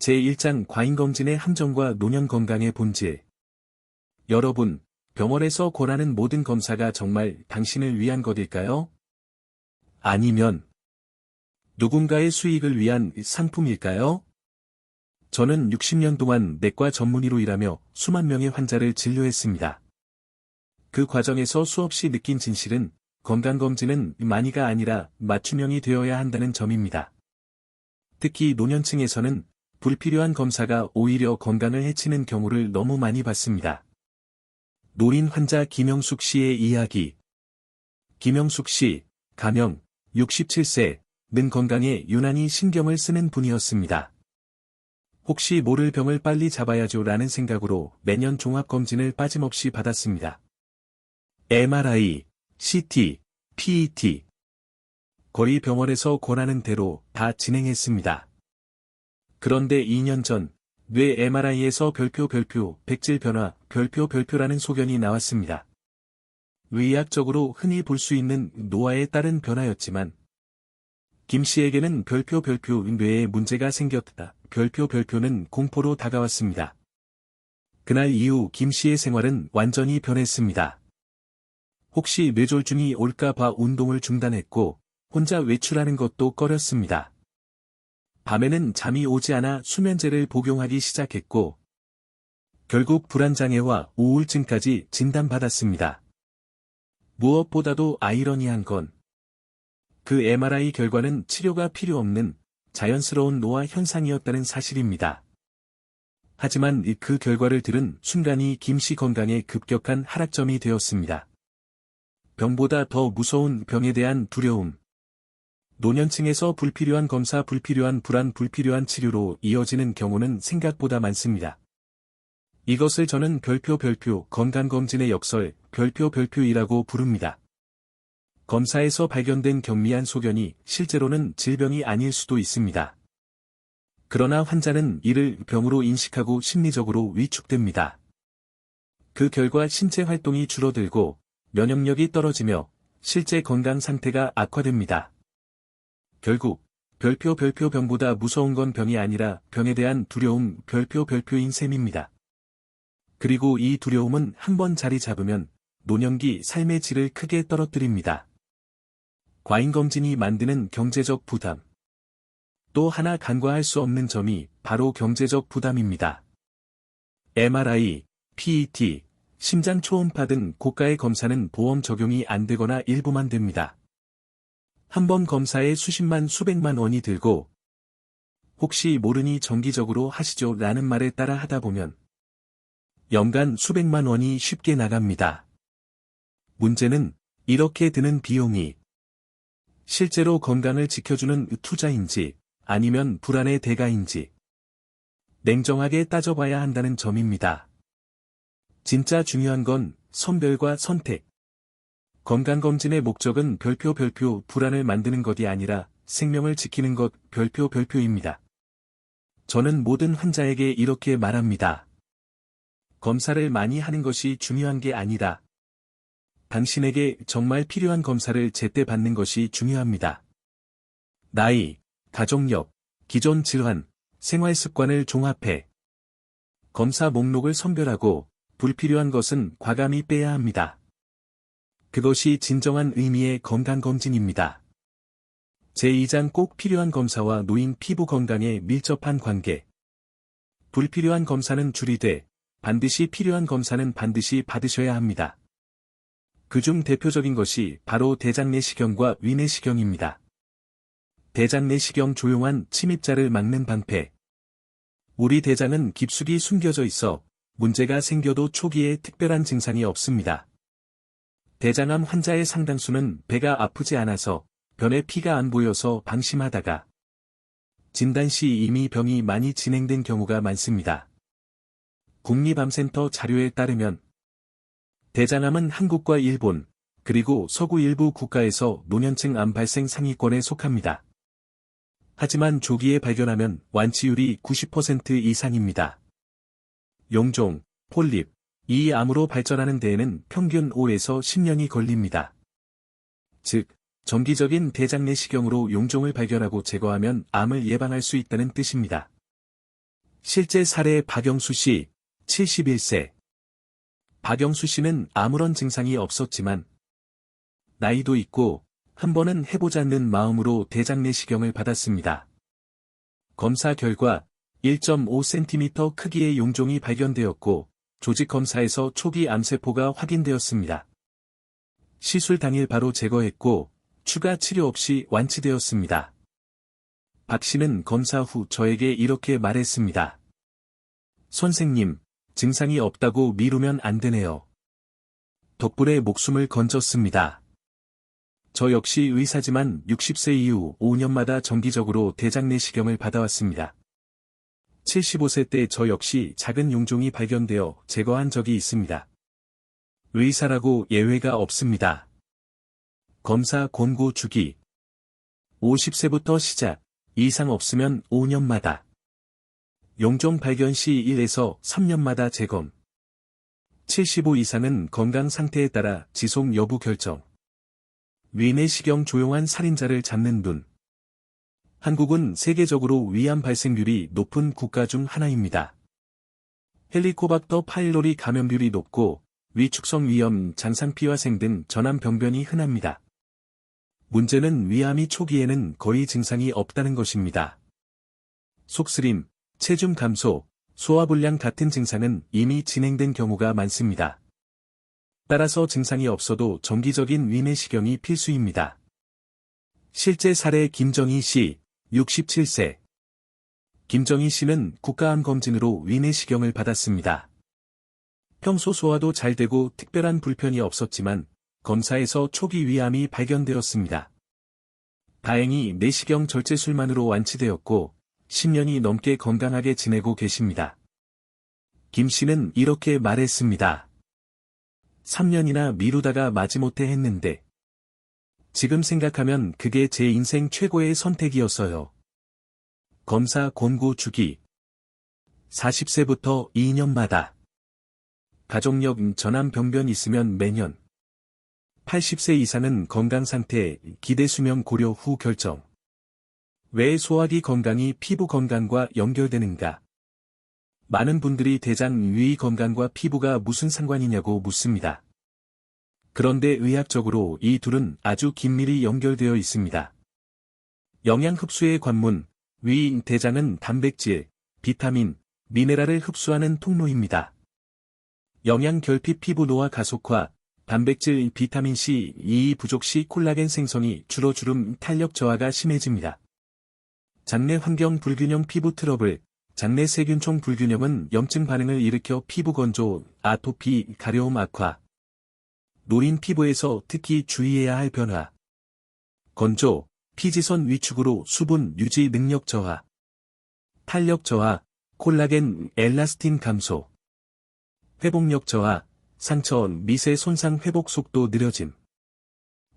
제1장 과잉검진의 함정과 노년 건강의 본질. 여러분, 병원에서 권하는 모든 검사가 정말 당신을 위한 것일까요? 아니면 누군가의 수익을 위한 상품일까요? 저는 60년 동안 내과 전문의로 일하며 수만 명의 환자를 진료했습니다. 그 과정에서 수없이 느낀 진실은 건강검진은 많이가 아니라 맞춤형이 되어야 한다는 점입니다. 특히 노년층에서는 불필요한 검사가 오히려 건강을 해치는 경우를 너무 많이 봤습니다. 노인 환자 김영숙 씨의 이야기. 김영숙 씨, 가명, 67세, 는 건강에 유난히 신경을 쓰는 분이었습니다. 혹시 모를 병을 빨리 잡아야죠 라는 생각으로 매년 종합검진을 빠짐없이 받았습니다. MRI, CT, PET. 거의 병원에서 권하는 대로 다 진행했습니다. 그런데 2년 전, 뇌 MRI에서 별표, 백질 변화, 별표라는 소견이 나왔습니다. 의학적으로 흔히 볼 수 있는 노화에 따른 변화였지만, 김 씨에게는 별표, 뇌에 문제가 생겼다. 별표는 공포로 다가왔습니다. 그날 이후 김 씨의 생활은 완전히 변했습니다. 혹시 뇌졸중이 올까 봐 운동을 중단했고, 혼자 외출하는 것도 꺼렸습니다. 밤에는 잠이 오지 않아 수면제를 복용하기 시작했고, 결국 불안장애와 우울증까지 진단받았습니다. 무엇보다도 아이러니한 건, 그 MRI 결과는 치료가 필요 없는 자연스러운 노화 현상이었다는 사실입니다. 하지만 그 결과를 들은 순간이 김 씨 건강에 급격한 하락점이 되었습니다. 병보다 더 무서운 병에 대한 두려움. 노년층에서 불필요한 검사, 불필요한 불안, 불필요한 치료로 이어지는 경우는 생각보다 많습니다. 이것을 저는 별표, 건강검진의 역설, 별표이라고 부릅니다. 검사에서 발견된 경미한 소견이 실제로는 질병이 아닐 수도 있습니다. 그러나 환자는 이를 병으로 인식하고 심리적으로 위축됩니다. 그 결과 신체 활동이 줄어들고 면역력이 떨어지며 실제 건강 상태가 악화됩니다. 결국 별표 병보다 무서운 건 병이 아니라 병에 대한 두려움, 별표인 셈입니다. 그리고 이 두려움은 한번 자리 잡으면 노년기 삶의 질을 크게 떨어뜨립니다. 과잉검진이 만드는 경제적 부담. 또 하나 간과할 수 없는 점이 바로 경제적 부담입니다. MRI, PET, 심장 초음파 등 고가의 검사는 보험 적용이 안 되거나 일부만 됩니다. 한 번 검사에 수십만 수백만 원이 들고 혹시 모르니 정기적으로 하시죠 라는 말에 따라 하다 보면 연간 수백만 원이 쉽게 나갑니다. 문제는 이렇게 드는 비용이 실제로 건강을 지켜주는 투자인지 아니면 불안의 대가인지 냉정하게 따져봐야 한다는 점입니다. 진짜 중요한 건 선별과 선택. 건강검진의 목적은 별표 불안을 만드는 것이 아니라 생명을 지키는 것 별표입니다. 저는 모든 환자에게 이렇게 말합니다. 검사를 많이 하는 것이 중요한 게 아니라 당신에게 정말 필요한 검사를 제때 받는 것이 중요합니다. 나이, 가족력, 기존 질환, 생활 습관을 종합해 검사 목록을 선별하고 불필요한 것은 과감히 빼야 합니다. 그것이 진정한 의미의 건강검진입니다. 제2장 꼭 필요한 검사와 노인 피부 건강에 밀접한 관계. 불필요한 검사는 줄이되 반드시 필요한 검사는 반드시 받으셔야 합니다. 그중 대표적인 것이 바로 대장내시경과 위내시경입니다. 대장내시경 조용한 침입자를 막는 방패. 우리 대장은 깊숙이 숨겨져 있어 문제가 생겨도 초기에 특별한 증상이 없습니다. 대장암 환자의 상당수는 배가 아프지 않아서 변에 피가 안 보여서 방심하다가 진단 시 이미 병이 많이 진행된 경우가 많습니다. 국립암센터 자료에 따르면 대장암은 한국과 일본, 그리고 서구 일부 국가에서 노년층 암 발생 상위권에 속합니다. 하지만 조기에 발견하면 완치율이 90% 이상입니다. 용종, 폴립, 이 암으로 발전하는 데에는 평균 5에서 10년이 걸립니다. 즉, 정기적인 대장내시경으로 용종을 발견하고 제거하면 암을 예방할 수 있다는 뜻입니다. 실제 사례 박영수 씨, 71세. 박영수 씨는 아무런 증상이 없었지만 나이도 있고 한 번은 해보자는 마음으로 대장 내시경을 받았습니다. 검사 결과 1.5cm 크기의 용종이 발견되었고 조직 검사에서 초기 암세포가 확인되었습니다. 시술 당일 바로 제거했고 추가 치료 없이 완치되었습니다. 박 씨는 검사 후 저에게 이렇게 말했습니다. 선생님, 증상이 없다고 미루면 안 되네요. 덕분에 목숨을 건졌습니다. 저 역시 의사지만 60세 이후 5년마다 정기적으로 대장 내시경을 받아왔습니다. 75세 때 저 역시 작은 용종이 발견되어 제거한 적이 있습니다. 의사라고 예외가 없습니다. 검사 권고 주기 50세부터 시작, 이상 없으면 5년마다. 용종 발견 시 1에서 3년마다 재검. 75 이상은 건강 상태에 따라 지속 여부 결정. 위내시경 조용한 살인자를 잡는 눈. 한국은 세계적으로 위암 발생률이 높은 국가 중 하나입니다. 헬리코박터 파일로리 감염률이 높고 위축성 위염, 장상피화생 등 전암 병변이 흔합니다. 문제는 위암이 초기에는 거의 증상이 없다는 것입니다. 속쓰림, 체중 감소, 소화불량 같은 증상은 이미 진행된 경우가 많습니다. 따라서 증상이 없어도 정기적인 위내시경이 필수입니다. 실제 사례 김정희 씨, 67세. 김정희 씨는 국가암검진으로 위내시경을 받았습니다. 평소 소화도 잘 되고 특별한 불편이 없었지만 검사에서 초기 위암이 발견되었습니다. 다행히 내시경 절제술만으로 완치되었고 10년이 넘게 건강하게 지내고 계십니다. 김 씨는 이렇게 말했습니다. 3년이나 미루다가 마지못해 했는데 지금 생각하면 그게 제 인생 최고의 선택이었어요. 검사 권고 주기 40세부터 2년마다. 가족력 전암 병변 있으면 매년. 80세 이상은 건강상태, 기대수명 고려 후 결정. 왜 소화기 건강이 피부 건강과 연결되는가? 많은 분들이 대장 위 건강과 피부가 무슨 상관이냐고 묻습니다. 그런데 의학적으로 이 둘은 아주 긴밀히 연결되어 있습니다. 영양 흡수의 관문, 위, 대장은 단백질, 비타민, 미네랄을 흡수하는 통로입니다. 영양 결핍 피부 노화 가속화, 단백질 비타민C, E 부족 시 콜라겐 생성이 줄어 주름 탄력 저하가 심해집니다. 장내 환경 불균형 피부 트러블, 장내 세균총 불균형은 염증 반응을 일으켜 피부 건조, 아토피, 가려움 악화. 노인 피부에서 특히 주의해야 할 변화. 건조, 피지선 위축으로 수분 유지 능력 저하. 탄력 저하, 콜라겐, 엘라스틴 감소. 회복력 저하, 상처, 미세 손상 회복 속도 느려짐.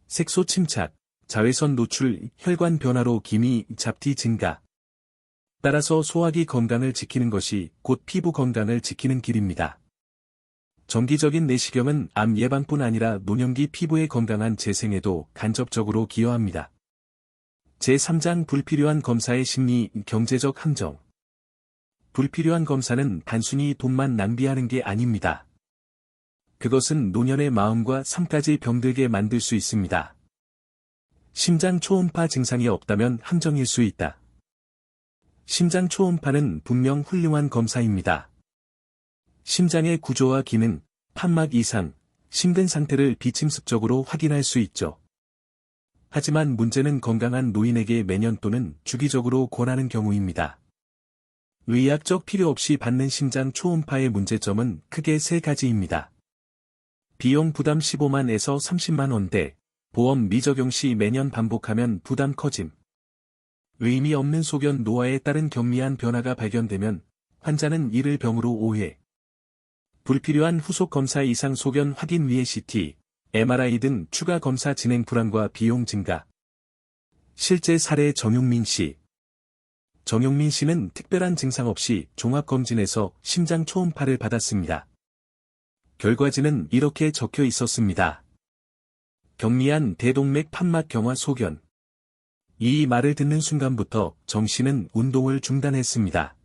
색소 침착, 자외선 노출, 혈관 변화로 기미, 잡티 증가. 따라서 소화기 건강을 지키는 것이 곧 피부 건강을 지키는 길입니다. 정기적인 내시경은 암 예방뿐 아니라 노년기 피부의 건강한 재생에도 간접적으로 기여합니다. 제3장 불필요한 검사의 심리, 경제적 함정. 불필요한 검사는 단순히 돈만 낭비하는 게 아닙니다. 그것은 노년의 마음과 삶까지 병들게 만들 수 있습니다. 심장 초음파 증상이 없다면 함정일 수 있다. 심장 초음파는 분명 훌륭한 검사입니다. 심장의 구조와 기능, 판막 이상, 심근 상태를 비침습적으로 확인할 수 있죠. 하지만 문제는 건강한 노인에게 매년 또는 주기적으로 권하는 경우입니다. 의학적 필요 없이 받는 심장 초음파의 문제점은 크게 세 가지입니다. 비용 부담 15만에서 30만 원대, 보험 미적용 시 매년 반복하면 부담 커짐. 의미 없는 소견 노화에 따른 경미한 변화가 발견되면 환자는 이를 병으로 오해. 불필요한 후속 검사 이상 소견 확인 위에 CT, MRI 등 추가 검사 진행 불안과 비용 증가. 실제 사례 정용민 씨. 정용민 씨는 특별한 증상 없이 종합검진에서 심장 초음파를 받았습니다. 결과지는 이렇게 적혀 있었습니다. 경미한 대동맥 판막 경화 소견. 이 말을 듣는 순간부터 정 씨는 운동을 중단했습니다.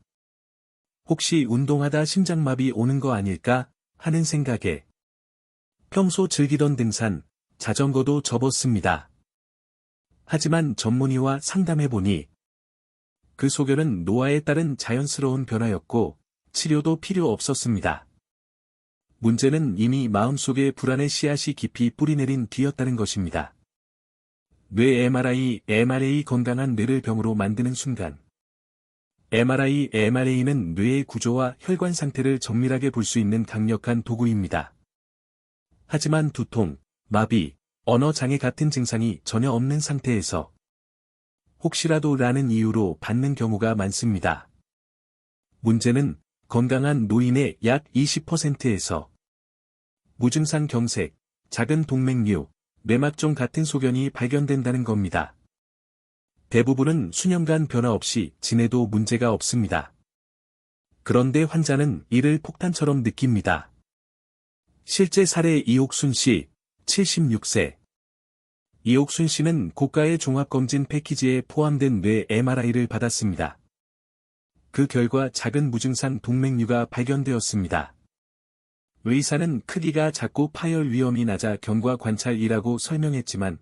혹시 운동하다 심장마비 오는 거 아닐까 하는 생각에 평소 즐기던 등산, 자전거도 접었습니다. 하지만 전문의와 상담해보니 그 소견은 노화에 따른 자연스러운 변화였고 치료도 필요 없었습니다. 문제는 이미 마음속에 불안의 씨앗이 깊이 뿌리내린 뒤였다는 것입니다. 뇌 MRA 건강한 뇌를 병으로 만드는 순간 MRA는 뇌의 구조와 혈관 상태를 정밀하게 볼 수 있는 강력한 도구입니다. 하지만 두통, 마비, 언어 장애 같은 증상이 전혀 없는 상태에서 혹시라도 라는 이유로 받는 경우가 많습니다. 문제는 건강한 노인의 약 20%에서 무증상 경색, 작은 동맥류, 뇌막종 같은 소견이 발견된다는 겁니다. 대부분은 수년간 변화 없이 지내도 문제가 없습니다. 그런데 환자는 이를 폭탄처럼 느낍니다. 실제 사례 이옥순 씨, 76세. 이옥순 씨는 고가의 종합검진 패키지에 포함된 뇌 MRI를 받았습니다. 그 결과 작은 무증상 동맥류가 발견되었습니다. 의사는 크기가 작고 파열 위험이 낮아 경과 관찰이라고 설명했지만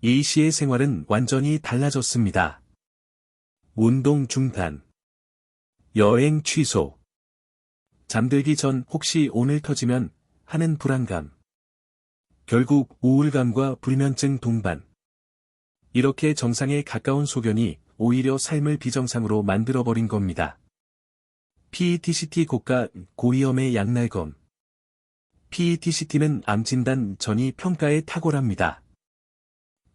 이 씨의 생활은 완전히 달라졌습니다. 운동 중단, 여행 취소, 잠들기 전 혹시 오늘 터지면 하는 불안감, 결국 우울감과 불면증 동반. 이렇게 정상에 가까운 소견이 오히려 삶을 비정상으로 만들어버린 겁니다. PET-CT 고위험의 양날검. PET-CT는 암 진단 전이 평가에 탁월합니다.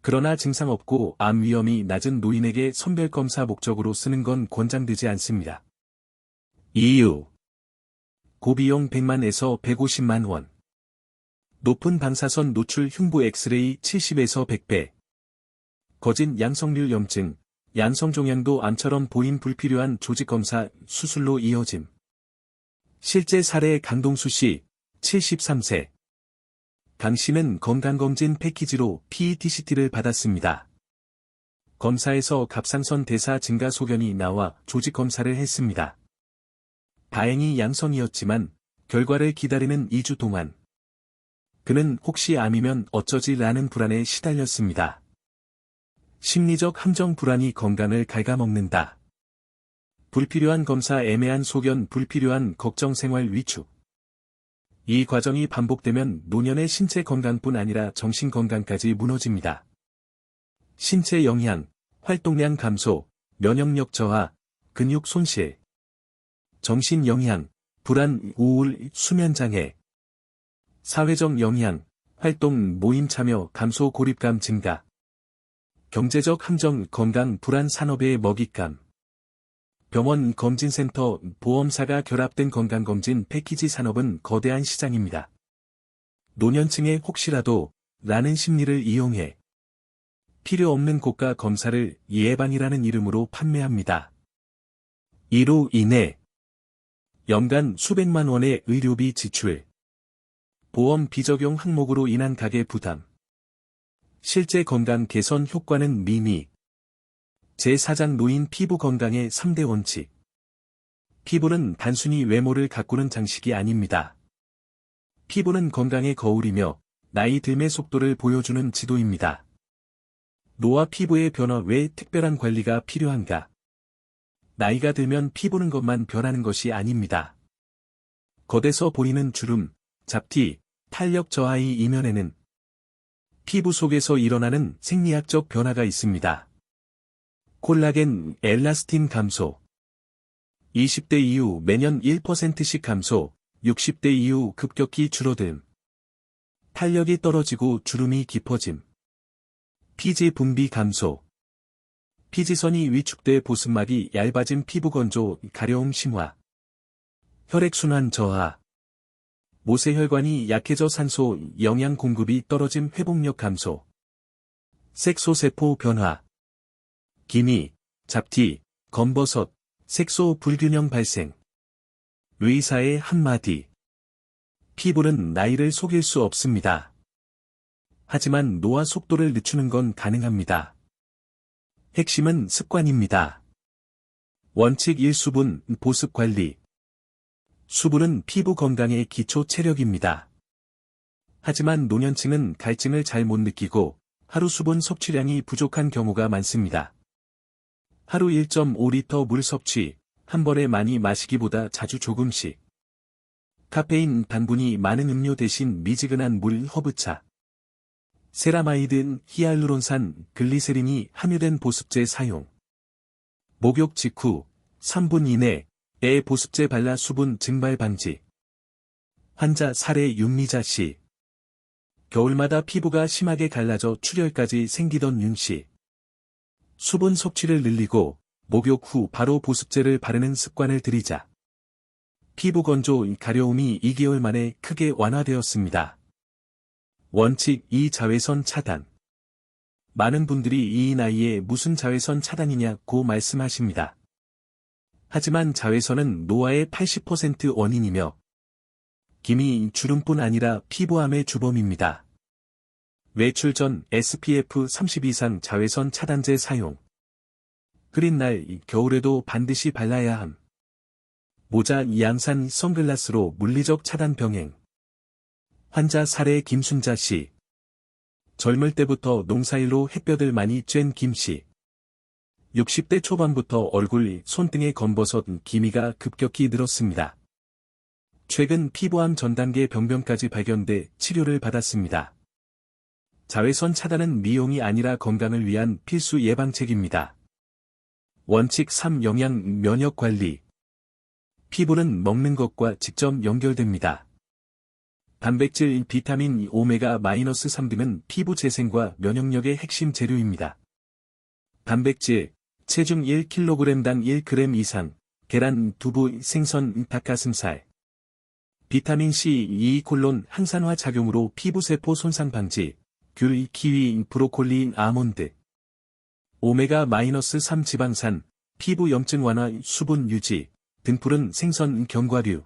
그러나 증상 없고 암 위험이 낮은 노인에게 선별검사 목적으로 쓰는 건 권장되지 않습니다. 이유. 고비용 100만에서 150만 원. 높은 방사선 노출 흉부 엑스레이 70에서 100배. 거진 양성률 염증, 양성종양도 암처럼 보인 불필요한 조직검사 수술로 이어짐. 실제 사례 강동수 씨, 73세. 강 씨는 건강검진 패키지로 PET-CT를 받았습니다. 검사에서 갑상선 대사 증가 소견이 나와 조직검사를 했습니다. 다행히 양성이었지만 결과를 기다리는 2주 동안 그는 혹시 암이면 어쩌지 라는 불안에 시달렸습니다. 심리적 함정 불안이 건강을 갉아먹는다. 불필요한 검사 애매한 소견 불필요한 걱정 생활 위축. 이 과정이 반복되면 노년의 신체 건강뿐 아니라 정신 건강까지 무너집니다. 신체 영향, 활동량 감소, 면역력 저하, 근육 손실. 정신 영향, 불안, 우울, 수면 장애. 사회적 영향, 활동, 모임 참여, 감소 고립감 증가. 경제적 함정, 건강, 불안 산업의 먹잇감. 병원, 검진센터, 보험사가 결합된 건강검진 패키지 산업은 거대한 시장입니다. 노년층에 혹시라도 라는 심리를 이용해 필요 없는 고가 검사를 예방이라는 이름으로 판매합니다. 이로 인해 연간 수백만 원의 의료비 지출, 보험 비적용 항목으로 인한 가계 부담, 실제 건강 개선 효과는 미미. 제4장 노인 피부 건강의 3대 원칙. 피부는 단순히 외모를 가꾸는 장식이 아닙니다. 피부는 건강의 거울이며 나이 들매 속도를 보여주는 지도입니다. 노화 피부의 변화 외에 특별한 관리가 필요한가? 나이가 들면 피부는 것만 변하는 것이 아닙니다. 겉에서 보이는 주름, 잡티, 탄력 저하의 이면에는 피부 속에서 일어나는 생리학적 변화가 있습니다. 콜라겐, 엘라스틴 감소. 20대 이후 매년 1%씩 감소, 60대 이후 급격히 줄어듦. 탄력이 떨어지고 주름이 깊어짐. 피지 분비 감소. 피지선이 위축돼 보습막이 얇아진 피부 건조, 가려움 심화. 혈액순환 저하. 모세혈관이 약해져 산소, 영양 공급이 떨어짐 회복력 감소. 색소세포 변화. 기미, 잡티, 검버섯, 색소 불균형 발생. 의사의 한마디. 피부는 나이를 속일 수 없습니다. 하지만 노화 속도를 늦추는 건 가능합니다. 핵심은 습관입니다. 원칙 1. 수분, 보습 관리. 수분은 피부 건강의 기초 체력입니다. 하지만 노년층은 갈증을 잘 못 느끼고 하루 수분 섭취량이 부족한 경우가 많습니다. 하루 1.5리터 물 섭취, 한 번에 많이 마시기보다 자주 조금씩. 카페인 단분이 많은 음료 대신 미지근한 물 허브차. 세라마이드, 히알루론산, 글리세린이 함유된 보습제 사용. 목욕 직후 3분 이내에 보습제 발라 수분 증발 방지. 환자 사례 윤미자 씨. 겨울마다 피부가 심하게 갈라져 출혈까지 생기던 윤 씨. 수분 섭취를 늘리고 목욕 후 바로 보습제를 바르는 습관을 들이자 피부 건조 가려움이 2개월 만에 크게 완화되었습니다. 원칙 2. 자외선 차단. 많은 분들이 이 나이에 무슨 자외선 차단이냐고 말씀하십니다. 하지만 자외선은 노화의 80% 원인이며 기미 주름뿐 아니라 피부암의 주범입니다. 외출 전 SPF 30 이상 자외선 차단제 사용. 흐린 날 겨울에도 반드시 발라야 함. 모자 양산 선글라스로 물리적 차단 병행. 환자 사례 김순자 씨. 젊을 때부터 농사일로 햇볕을 많이 쬐는 김 씨. 60대 초반부터 얼굴, 손등에 검버섯, 기미가 급격히 늘었습니다. 최근 피부암 전단계 병변까지 발견돼 치료를 받았습니다. 자외선 차단은 미용이 아니라 건강을 위한 필수 예방책입니다. 원칙 3. 영양 면역 관리. 피부는 먹는 것과 직접 연결됩니다. 단백질, 비타민, 오메가-3 등은 피부 재생과 면역력의 핵심 재료입니다. 단백질, 체중 1kg당 1g 이상, 계란, 두부, 생선, 닭가슴살. 비타민C, 이콜론 항산화 작용으로 피부세포 손상 방지, 귤, 키위, 브로콜리, 아몬드. 오메가-3 지방산, 피부 염증 완화, 수분 유지, 등푸른 생선, 견과류.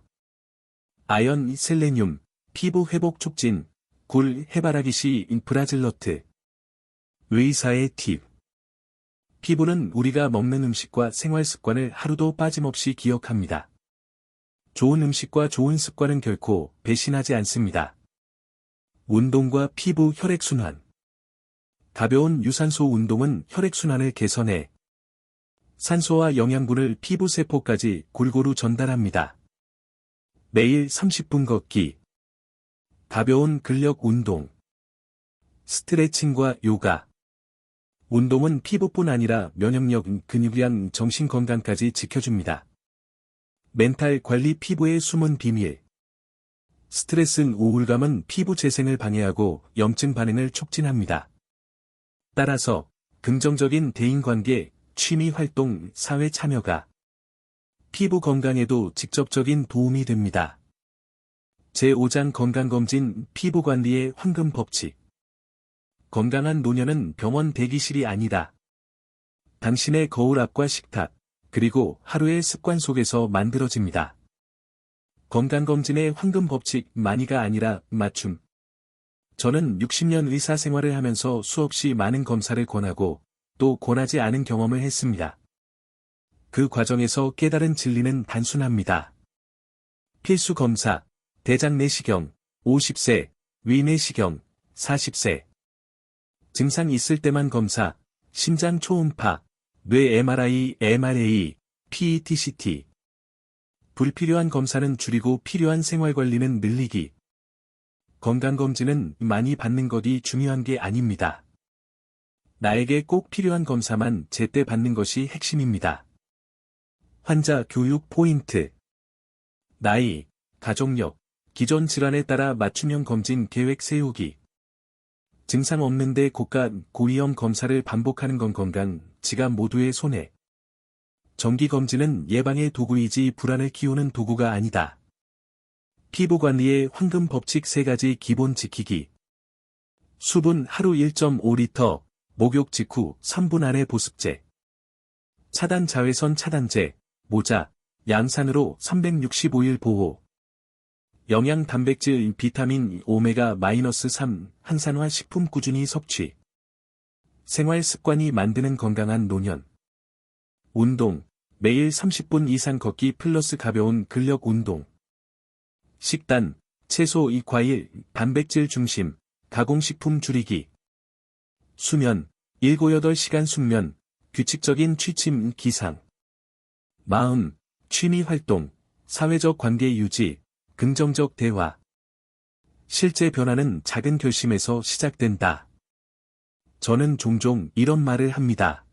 아연, 셀레늄, 피부 회복 촉진, 굴, 해바라기씨, 브라질너트. 의사의 팁. 피부는 우리가 먹는 음식과 생활 습관을 하루도 빠짐없이 기억합니다. 좋은 음식과 좋은 습관은 결코 배신하지 않습니다. 운동과 피부 혈액순환. 가벼운 유산소 운동은 혈액순환을 개선해 산소와 영양분을 피부 세포까지 골고루 전달합니다. 매일 30분 걷기. 가벼운 근력 운동. 스트레칭과 요가. 운동은 피부뿐 아니라 면역력, 근육량, 정신 건강까지 지켜줍니다. 멘탈 관리 피부의 숨은 비밀. 스트레스, 우울감은 피부 재생을 방해하고 염증 반응을 촉진합니다. 따라서 긍정적인 대인관계, 취미 활동, 사회 참여가 피부 건강에도 직접적인 도움이 됩니다. 제5장 건강검진 피부관리의 황금 법칙. 건강한 노년은 병원 대기실이 아니다. 당신의 거울 앞과 식탁, 그리고 하루의 습관 속에서 만들어집니다. 건강검진의 황금 법칙 많이가 아니라 맞춤. 저는 60년 의사 생활을 하면서 수없이 많은 검사를 권하고 또 권하지 않은 경험을 했습니다. 그 과정에서 깨달은 진리는 단순합니다. 필수 검사, 대장 내시경, 50세, 위 내시경, 40세. 증상 있을 때만 검사, 심장 초음파, 뇌 MRI, MRA, PET, CT. 불필요한 검사는 줄이고 필요한 생활관리는 늘리기. 건강검진은 많이 받는 것이 중요한 게 아닙니다. 나에게 꼭 필요한 검사만 제때 받는 것이 핵심입니다. 환자 교육 포인트. 나이, 가족력, 기존 질환에 따라 맞춤형 검진 계획 세우기. 증상 없는데 고가, 고위험 검사를 반복하는 건 건강, 지갑 모두의 손해. 정기검진은 예방의 도구이지 불안을 키우는 도구가 아니다. 피부관리의 황금 법칙 3가지 기본 지키기. 수분 하루 1.5리터, 목욕 직후 3분 안에 보습제. 차단 자외선 차단제, 모자, 양산으로 365일 보호. 영양 단백질 비타민 오메가-3 항산화 식품 꾸준히 섭취. 생활 습관이 만드는 건강한 노년. 운동, 매일 30분 이상 걷기 플러스 가벼운 근력 운동. 식단, 채소 2과일, 단백질 중심, 가공식품 줄이기. 수면, 7-8시간 숙면, 규칙적인 취침 기상. 마음, 취미 활동, 사회적 관계 유지, 긍정적 대화. 실제 변화는 작은 결심에서 시작된다. 저는 종종 이런 말을 합니다.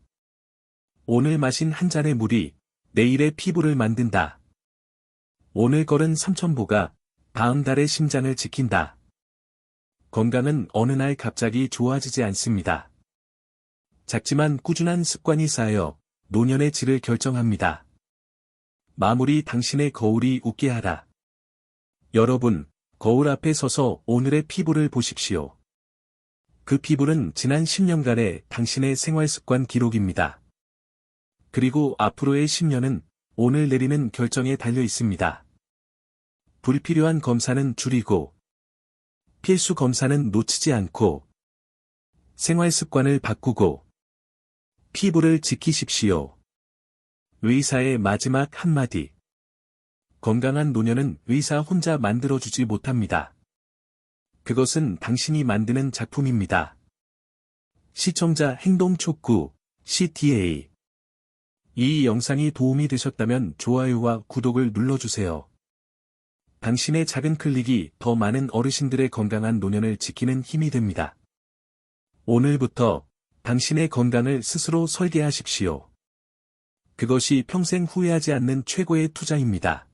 오늘 마신 한 잔의 물이 내일의 피부를 만든다. 오늘 걸은 3,000보가 다음 달의 심장을 지킨다. 건강은 어느 날 갑자기 좋아지지 않습니다. 작지만 꾸준한 습관이 쌓여 노년의 질을 결정합니다. 마무리 당신의 거울이 웃게 하라. 여러분, 거울 앞에 서서 오늘의 피부를 보십시오. 그 피부는 지난 10년간의 당신의 생활습관 기록입니다. 그리고 앞으로의 10년은 오늘 내리는 결정에 달려 있습니다. 불필요한 검사는 줄이고, 필수 검사는 놓치지 않고, 생활습관을 바꾸고, 피부를 지키십시오. 의사의 마지막 한마디. 건강한 노년은 의사 혼자 만들어주지 못합니다. 그것은 당신이 만드는 작품입니다. 시청자 행동 촉구, CTA. 이 영상이 도움이 되셨다면 좋아요와 구독을 눌러주세요. 당신의 작은 클릭이 더 많은 어르신들의 건강한 노년을 지키는 힘이 됩니다. 오늘부터 당신의 건강을 스스로 설계하십시오. 그것이 평생 후회하지 않는 최고의 투자입니다.